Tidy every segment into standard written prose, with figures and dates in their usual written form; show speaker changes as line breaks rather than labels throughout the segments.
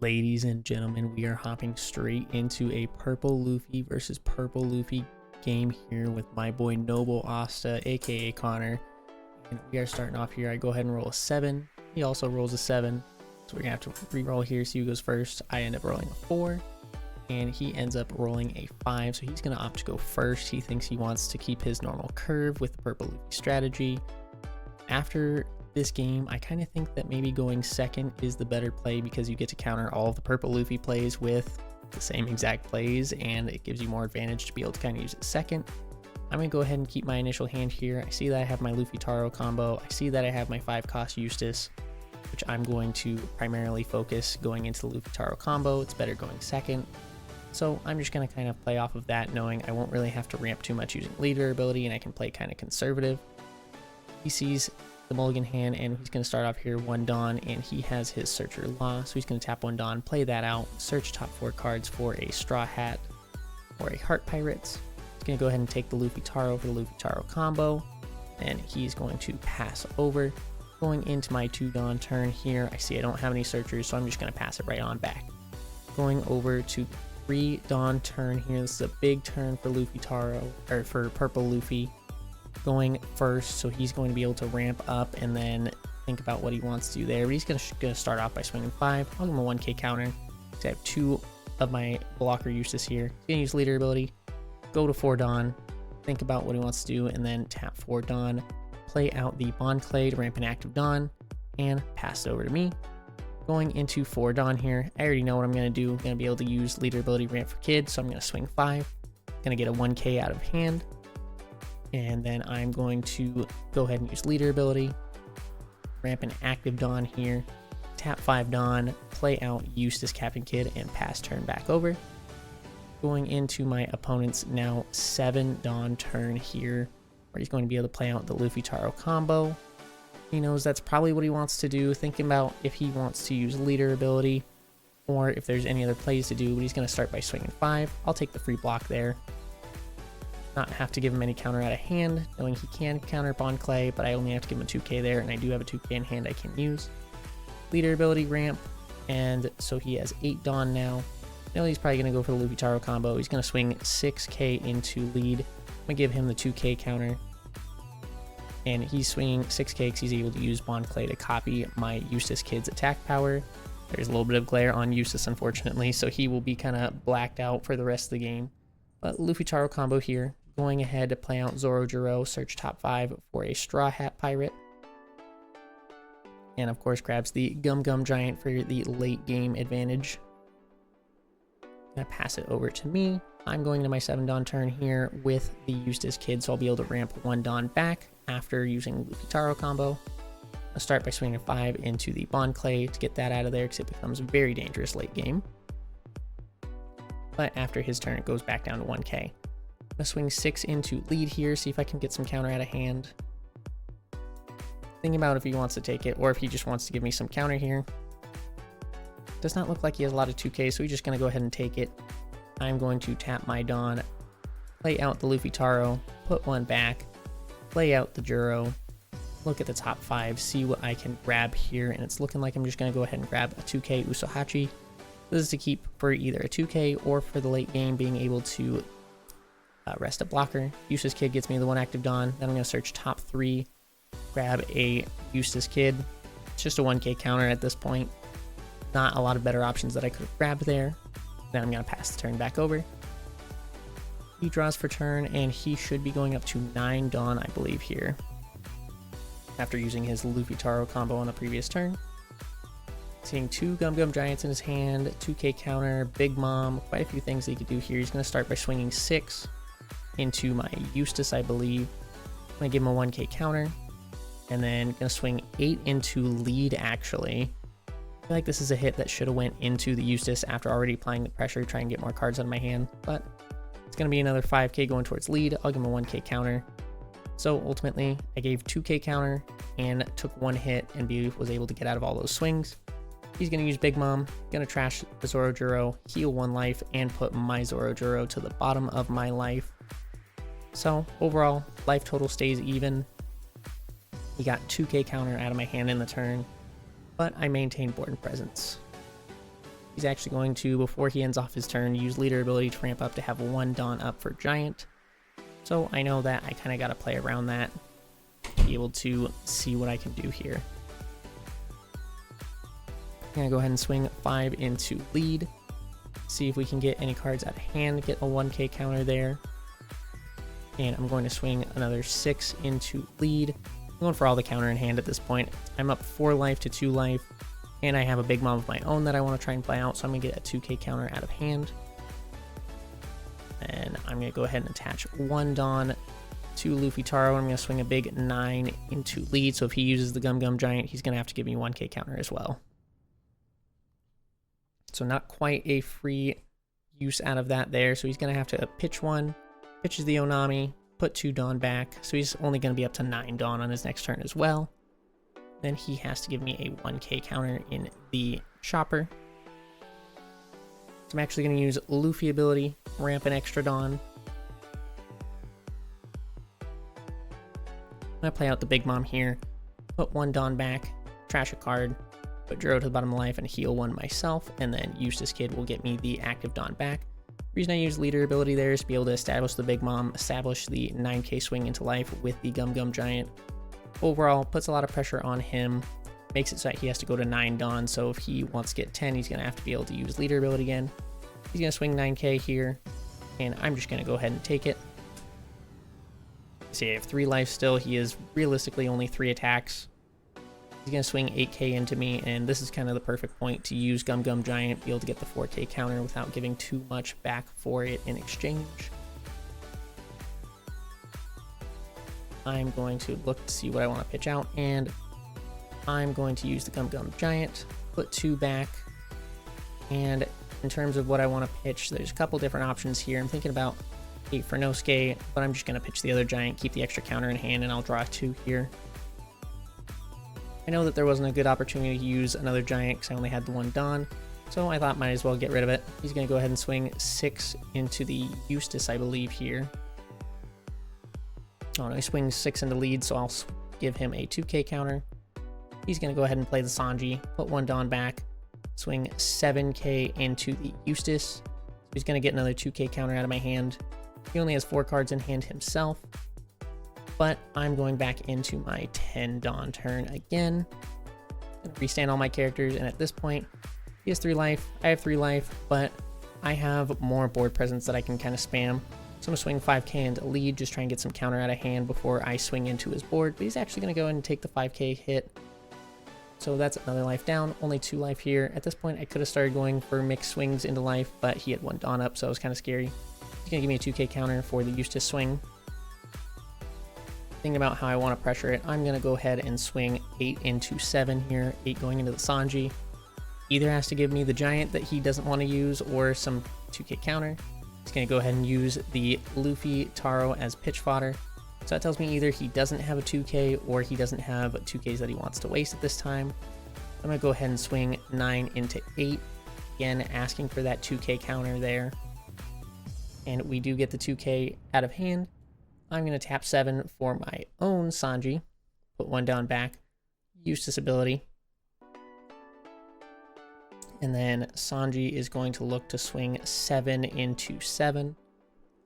Ladies and gentlemen, we are hopping straight into a Purple Luffy versus Purple Luffy game here with my boy NobleAsta, aka Connor. And we are starting off here. I go ahead and roll a 7. He also rolls a 7. So we're going to have to re-roll here, see who goes first. I end up rolling a 4. And he ends up rolling a 5. So he's going to opt to go first. He thinks he wants to keep his normal curve with the Purple Luffy strategy. After this game, I kind of think that maybe going second is the better play because you get to counter all of the Purple Luffy plays with the same exact plays, and it gives you more advantage to be able to kind of use it second. I'm going to go ahead and keep my initial hand here. I see that I have my Luffy Taro combo. I see that I have my 5-cost Eustace, which I'm going to primarily focus going into the Luffy Taro combo. It's better going second. So I'm just going to kind of play off of that, knowing I won't really have to ramp too much using leader ability, and I can play kind of conservative. He sees the mulligan hand, and he's going to start off here 1 Dawn, and he has his Searcher Law, so he's going to tap 1 Dawn, play that out, search top 4 cards for a Straw Hat or a Heart Pirates. He's going to go ahead and take the Luffy Taro for the Luffy Taro combo, and he's going to pass over. Going into my 2 Dawn turn here, I see I don't have any Searchers, so I'm just going to pass it right on back. Going over to 3 Dawn turn here, this is a big turn for Luffy Taro, or for Purple Luffy. Going first, so he's going to be able to ramp up and then think about what he wants to do there. But he's going to start off by swinging 5. I'll give him a 1k counter. I have 2 of my blocker Eustace here. He's going to use leader ability, go to 4 Dawn, think about what he wants to do, and then tap 4 Dawn, play out the Bond Clay to ramp an active Dawn, and pass it over to me. Going into 4 Dawn here, I already know what I'm going to do. I'm going to be able to use leader ability ramp for kids, so I'm going to swing 5. Going to get a 1k out of hand. And then I'm going to go ahead and use leader ability, ramp an active Dawn here, tap 5 Dawn, play out Eustace Captain Kid, and pass turn back over. Going into my opponent's now 7 Dawn turn here, where he's going to be able to play out the Luffy Taro combo. He knows that's probably what he wants to do, thinking about if he wants to use leader ability or if there's any other plays to do, but he's going to start by swinging 5. I'll take the free block there. Not have to give him any counter out of hand, knowing he can counter Bond Clay, but I only have to give him a 2k there, and I do have a 2k in hand I can use. Leader ability ramp, and so he has 8 Dawn now. Now he's probably going to go for the Luffy Taro combo. He's going to swing 6k into lead. I'm going to give him the 2k counter, and he's swinging 6k because he's able to use Bond Clay to copy my Eustace Kid's attack power. There's a little bit of glare on Eustace, unfortunately, so he will be kind of blacked out for the rest of the game. But Luffy Taro combo here. Going ahead to play out Zorojiro, search top 5 for a Straw Hat Pirate. And of course grabs the Gum Gum Giant for the late game advantage. Gonna pass it over to me. I'm going to my 7 Dawn turn here with the Eustace Kid, so I'll be able to ramp 1 Dawn back after using Luffy Taro combo. I'll start by swinging 5 into the Bond Clay to get that out of there because it becomes very dangerous late game. But after his turn, it goes back down to 1k. I'm going to swing 6 into lead here, see if I can get some counter out of hand. Thinking about if he wants to take it or if he just wants to give me some counter here. Does not look like he has a lot of 2k, so he's just going to go ahead and take it. I'm going to tap my Dawn, play out the Luffy Taro, put 1 back, play out the Juro, look at the top 5, see what I can grab here, and it's looking like I'm just going to go ahead and grab a 2k Usohachi. This is to keep for either a 2k or for the late game being able to rest a blocker. Eustace Kid gets me the 1 active Dawn. Then I'm going to search top 3, grab a Eustace Kid. It's just a 1k counter at this point. Not a lot of better options that I could have grabbed there. Then I'm going to pass the turn back over. He draws for turn, and he should be going up to 9 Dawn, I believe, here. After using his Luffy Taro combo on the previous turn. Seeing 2 Gum Gum Giants in his hand, 2k counter, Big Mom, quite a few things that he could do here. He's going to start by swinging 6 into my Eustace, I believe. I'm going to give him a 1k counter, and then going to swing 8 into lead, actually. I feel like this is a hit that should have went into the Eustace after already applying the pressure, try and get more cards out of my hand, but it's going to be another 5k going towards lead. I'll give him a 1k counter. So ultimately, I gave 2k counter and took 1 hit and was able to get out of all those swings. He's going to use Big Mom, going to trash the Zorojiro, heal 1 life, and put my Zorojiro to the bottom of my life. So overall, life total stays even. He got 2k counter out of my hand in the turn, but I maintained board presence. he's actually going to, before he ends off his turn, use leader ability to ramp up to have 1 Dawn up for Giant. So I know that I kind of got to play around that to be able to see what I can do here. I'm going to go ahead and swing 5 into lead. See if we can get any cards out of hand, get a 1k counter there. And I'm going to swing another 6 into lead. I'm going for all the counter in hand at this point. I'm up 4 life to 2 life, and I have a big mom of my own that I want to try and play out, so I'm going to get a 2k counter out of hand. And I'm going to go ahead and attach 1 Dawn to Luffy Taro, and I'm going to swing a big 9 into lead, so if he uses the Gum Gum Giant, he's going to have to give me 1k counter as well. So not quite a free use out of that there, so he's going to have to pitch 1, pitches the Onami, put 2 Dawn back, so he's only going to be up to 9 Dawn on his next turn as well. Then he has to give me a 1k counter in the Chopper. So I'm actually going to use Luffy ability, ramp an extra Dawn. I'm going to play out the Big Mom here, put 1 Dawn back, trash a card, put Juro to the bottom of life and heal 1 myself, and then Eustace Kid will get me the active Dawn back. The reason I use leader ability there is to be able to establish the Big Mom, establish the 9k swing into life with the Gum Gum Giant. Overall, puts a lot of pressure on him, makes it so that he has to go to 9 Dawn, so if he wants to get 10, he's going to have to be able to use leader ability again. He's going to swing 9k here, and I'm just going to go ahead and take it. See, I have 3 life still. He is realistically only 3 attacks. He's going to swing 8k into me, and this is kind of the perfect point to use Gum Gum Giant, be able to get the 4k counter without giving too much back for it in exchange. I'm going to look to see what I want to pitch out, and I'm going to use the Gum Gum Giant, put 2 back, and in terms of what I want to pitch, there's a couple different options here. I'm thinking about 8 for Nosuke, but I'm just going to pitch the other Giant, keep the extra counter in hand, and I'll draw 2 here. I know that there wasn't a good opportunity to use another Giant because I only had the 1 Dawn, so I thought might as well get rid of it. He's going to go ahead and swing 6 into the Eustace, I believe, here. Oh no, he swings 6 into lead, so I'll give him a 2k counter. He's going to go ahead and play the Sanji, put 1 Dawn back, swing 7k into the Eustace. He's going to get another 2k counter out of my hand. He only has 4 cards in hand himself, but I'm going back into my 10 Dawn turn again. I'm going to restand all my characters, and at this point, he has 3 life, I have 3 life, but I have more board presence that I can kind of spam. So I'm going to swing 5k into lead, just try and get some counter out of hand before I swing into his board, but he's actually going to go ahead and take the 5k hit. So that's another life down, only 2 life here. At this point, I could have started going for mixed swings into life, but he had 1 Dawn up, so it was kind of scary. He's going to give me a 2k counter for the Eustace swing. Thinking about how I want to pressure it, I'm going to go ahead and swing 8 into 7 here, 8 going into the Sanji. Either has to give me the Giant that he doesn't want to use or some 2k counter. He's going to go ahead and use the Luffy Taro as pitch fodder. So that tells me either he doesn't have a 2k or he doesn't have 2ks that he wants to waste at this time. I'm going to go ahead and swing 9 into 8. Again, asking for that 2k counter there. And we do get the 2k out of hand. I'm going to tap 7 for my own Sanji. Put 1 down back. Eustace ability. And then Sanji is going to look to swing 7 into 7.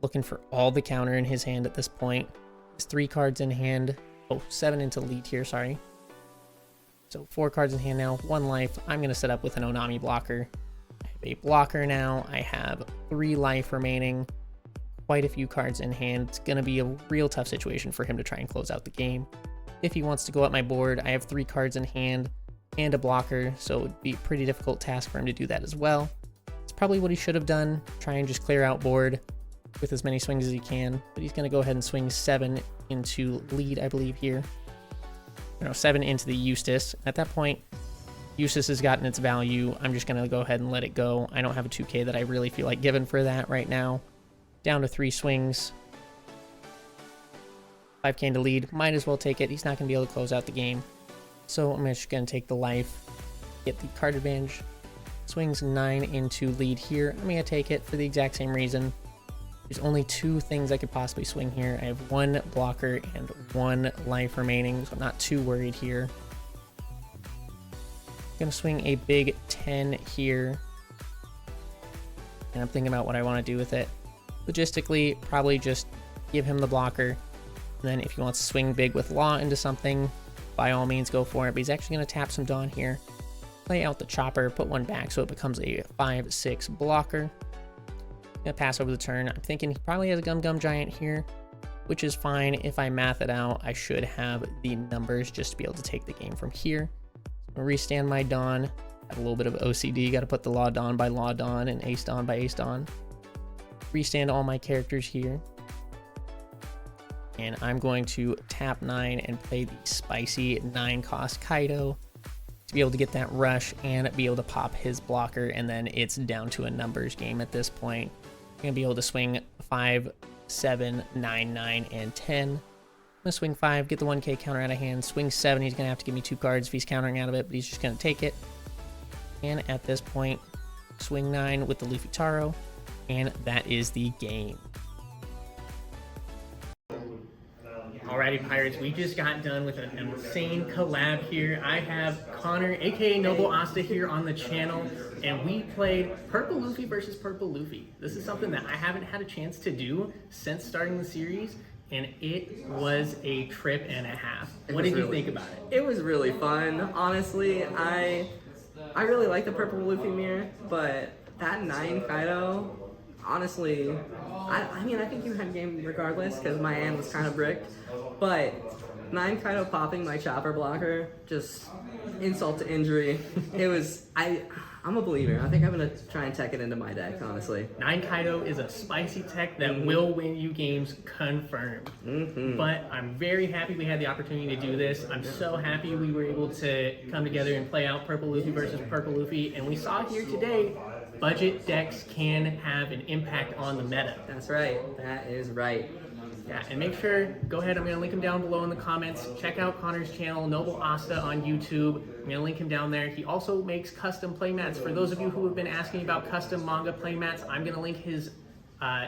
Looking for all the counter in his hand at this point. There's 3 cards in hand. Oh, 7 into lead here, sorry. So 4 cards in hand now, 1 life. I'm going to set up with an Onami blocker. I have a blocker now. I have 3 life remaining. Quite a few cards in hand. It's going to be a real tough situation for him to try and close out the game. If he wants to go up my board, I have 3 cards in hand and a blocker, so it would be a pretty difficult task for him to do that as well. It's probably what he should have done, try and just clear out board with as many swings as he can, but he's going to go ahead and swing 7 into lead, I believe here. No, 7 into the Eustace. At that point, Eustace has gotten its value. I'm just going to go ahead and let it go. I don't have a 2k that I really feel like giving for that right now. Down to 3 swings. 5k into lead. Might as well take it. He's not going to be able to close out the game. So I'm just going to take the life, get the card advantage. Swings 9 into lead here. I'm going to take it for the exact same reason. There's only 2 things I could possibly swing here. I have 1 blocker and 1 life remaining, so I'm not too worried here. I'm going to swing a big 10 here. and I'm thinking about what I want to do with it. Logistically, probably just give him the blocker, and then if he wants to swing big with Law into something, by all means go for it. But he's actually going to tap some Dawn here, play out the Chopper, put one back so it becomes a 5/6 blocker. Gonna pass over the turn. I'm thinking he probably has a Gum Giant here, which is fine. If I math it out, I should have the numbers just to be able to take the game from here. So I'm gonna restand my Dawn. Have a little bit of OCD, got to put the Law Dawn by Law Dawn and Ace Dawn by Ace Dawn. Restand all my characters here. And I'm going to tap 9 and play the spicy 9-cost Kaido to be able to get that rush and be able to pop his blocker, and then it's down to a numbers game at this point. I'm going to be able to swing 5, 7, 9, 9, and 10. I'm going to swing 5, get the 1k counter out of hand. Swing 7, he's going to have to give me 2 cards if he's countering out of it, but he's just going to take it. And at this point, swing 9 with the Luffy Taro, and that is the game. Alrighty, Pirates, we just got done with an insane collab here. I have Connor, aka NobleAsta, here on the channel, and we played Purple Luffy versus Purple Luffy. This is something that I haven't had a chance to do since starting the series, and it was a trip and a half. What did you think about it?
It was really fun. Honestly, I really like the Purple Luffy mirror, but that 9 Kaido, honestly, I mean, I think you had game regardless because my hand was kind of bricked, but 9 Kaido popping my Chopper blocker, just insult to injury. It was, I'm a believer. I think I'm going to try and tech it into my deck, honestly.
9 Kaido is a spicy tech that will win you games, confirmed. But I'm very happy we had the opportunity to do this. I'm so happy we were able to come together and play out Purple Luffy versus Purple Luffy. And we saw here today, budget decks can have an impact on the meta.
That's right. That is right.
Yeah, and make sure, go ahead, I'm going to link him down below in the comments. Check out Connor's channel, NobleAsta on YouTube. I'm going to link him down there. He also makes custom playmats. For those of you who have been asking about custom manga playmats, I'm going to link his,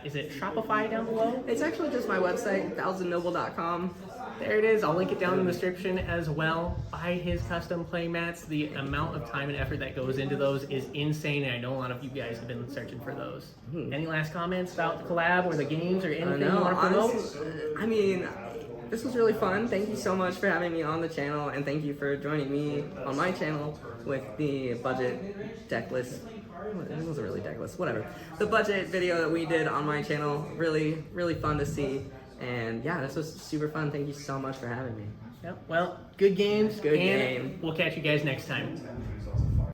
is it Shopify down below?
It's actually just my website, thousandnoble.com.
There it is. I'll link it down in the description as well. Buy his custom playmats. The amount of time and effort that goes into those is insane, and I know a lot of you guys have been searching for those. Any last comments about the collab or the games or anything you want to promote?
I mean, this was really fun. Thank you so much for having me on the channel, and thank you for joining me on my channel with the budget deck list. It wasn't really deck list, whatever. The budget video that we did on my channel, really, really fun to see. And yeah, this was super fun. Thank you so much for having me.
Yep. Well, good games.
Good game.
We'll catch you guys next time.